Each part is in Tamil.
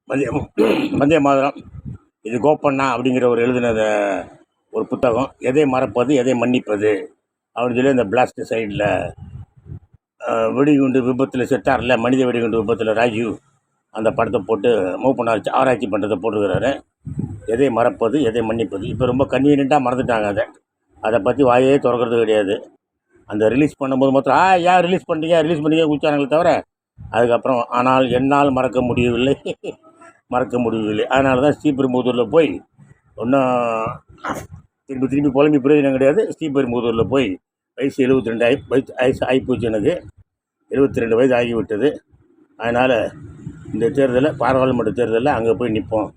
வந்தே வந்தே மாதரம். இது கோப்பண்ணா அப்படிங்கிற ஒரு எழுதினத ஒரு புத்தகம். எதை மறப்பது எதை மன்னிப்பது அப்படின்னு சொல்லி அந்த பிளாஸ்ட் சைடில் வெடிகுண்டு விபத்தில் செத்தார்ல, மனித வெடிகுண்டு விபத்தில் ராஜீவ், அந்த படத்தை போட்டு மூவ் பண்ண ஆராய்ச்சி பண்ணுறதை போட்டுருக்கிறாரு. எதை மறப்பது எதை மன்னிப்பது. இப்போ ரொம்ப கன்வீனியண்ட்டாக மறந்துட்டாங்க. அதை பற்றி வாயே திறக்கிறது கிடையாது. அந்த ரிலீஸ் பண்ணும்போது மாத்திரம் ஏன் ரிலீஸ் பண்ணீங்க குச்சானங்களே தவிர, அதுக்கப்புறம் ஆனால் என்னால் மறக்க முடியவில்லை அதனால தான் ஸ்ரீபெரும்புதூரில் போய் ஒன்றும் திருப்பி புலம்பி பிரயோஜனம் கிடையாது. ஸ்ரீபெரும்புதூரில் போய் வயசு 72 ஆகிப்போச்சு. எனக்கு 72 வயது ஆகிவிட்டது. அதனால் இந்த தேர்தலில், பாராளுமன்ற தேர்தலில் அங்கே போய் நிற்போம்.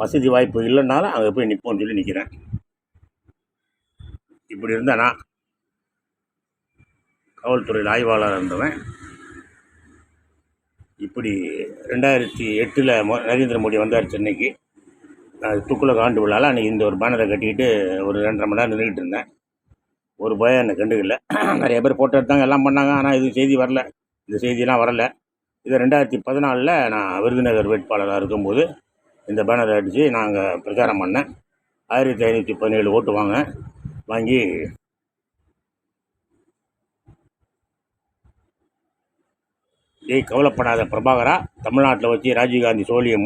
வசதி வாய்ப்பு இல்லைன்னாலும் அங்கே போய் நிற்போம்னு சொல்லி நிற்கிறேன். இப்படி இருந்தால் நான் காவல்துறையில் ஆய்வாளர் இருந்தவன். இப்படி 2008 நரேந்திர மோடி வந்தார் சென்னைக்கு. துக்குளக் ஆண்டு விழாவில் அன்றைக்கி இந்த ஒரு பேனரை கட்டிக்கிட்டு ஒரு 2.5 மணி நேரம் நின்றுக்கிட்டு இருந்தேன். ஒரு பயம் என்னை கண்டுக்கல. நிறைய பேர் ஃபோட்டோ எடுத்தாங்க, எல்லாம் பண்ணாங்க. ஆனால் இது செய்தி வரல, இந்த செய்தியெல்லாம் வரலை. இது 2014 நான் விருதுநகர் வேட்பாளராக இருக்கும்போது இந்த பேனரை அடித்து நாங்கள் பிரச்சாரம் பண்ணேன். 1517 ஓட்டு வாங்கி கவலைப்படாத பிரபாகரா, தமிழ்நாட்டில் வச்சு ராஜீவ்காந்தி சோழியை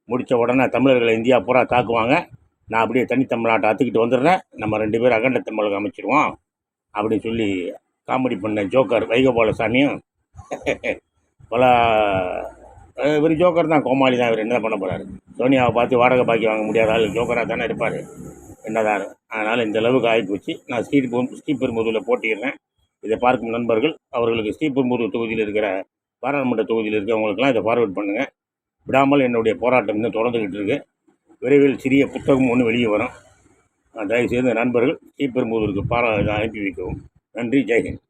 முடித்த உடனே தமிழர்களை இந்தியா பூரா தாக்குவாங்க, நான் அப்படியே தனி தமிழ்நாட்டை அத்துக்கிட்டு வந்துடுறேன், நம்ம 2 பேரும் அகண்ட தமிழகம் அமைச்சிருவோம் அப்படின்னு சொல்லி காமெடி பண்ண ஜோக்கர் வைகபாலசாமியும் பல இவர் ஜோக்கர் தான், கோமாளி தான். இவர் என்ன பண்ண போகிறாரு? சோனியாவை பார்த்து வாடகை பாக்கி வாங்க முடியாத ஆள் ஜோக்கராக தானே இருப்பார், என்னதான். அதனால் இந்த அளவுக்கு ஆகிப்போச்சு. நான் ஸ்ரீபெரும்புதூரில் போட்டிடுறேன். இதை பார்க்கும் நண்பர்கள், அவர்களுக்கு ஸ்ரீபெரும்புதூர் தொகுதியில் இருக்கிற பாராளுமன்ற தொகுதியில் இருக்கிறவங்களுக்கெல்லாம் இதை ஃபார்வேர்ட் பண்ணுங்கள். விடாமல் என்னுடைய போராட்டம் இன்னும் தொடர்ந்துக்கிட்டு இருக்கு. விரைவில் சிறிய புத்தகம் ஒன்று வெளியே வரும். தயவுசெய்து நண்பர்கள் ஸ்ரீபெரும்புதூருக்கு அனுப்பி வைக்கவும். நன்றி. ஜெய்ஹிந்த்.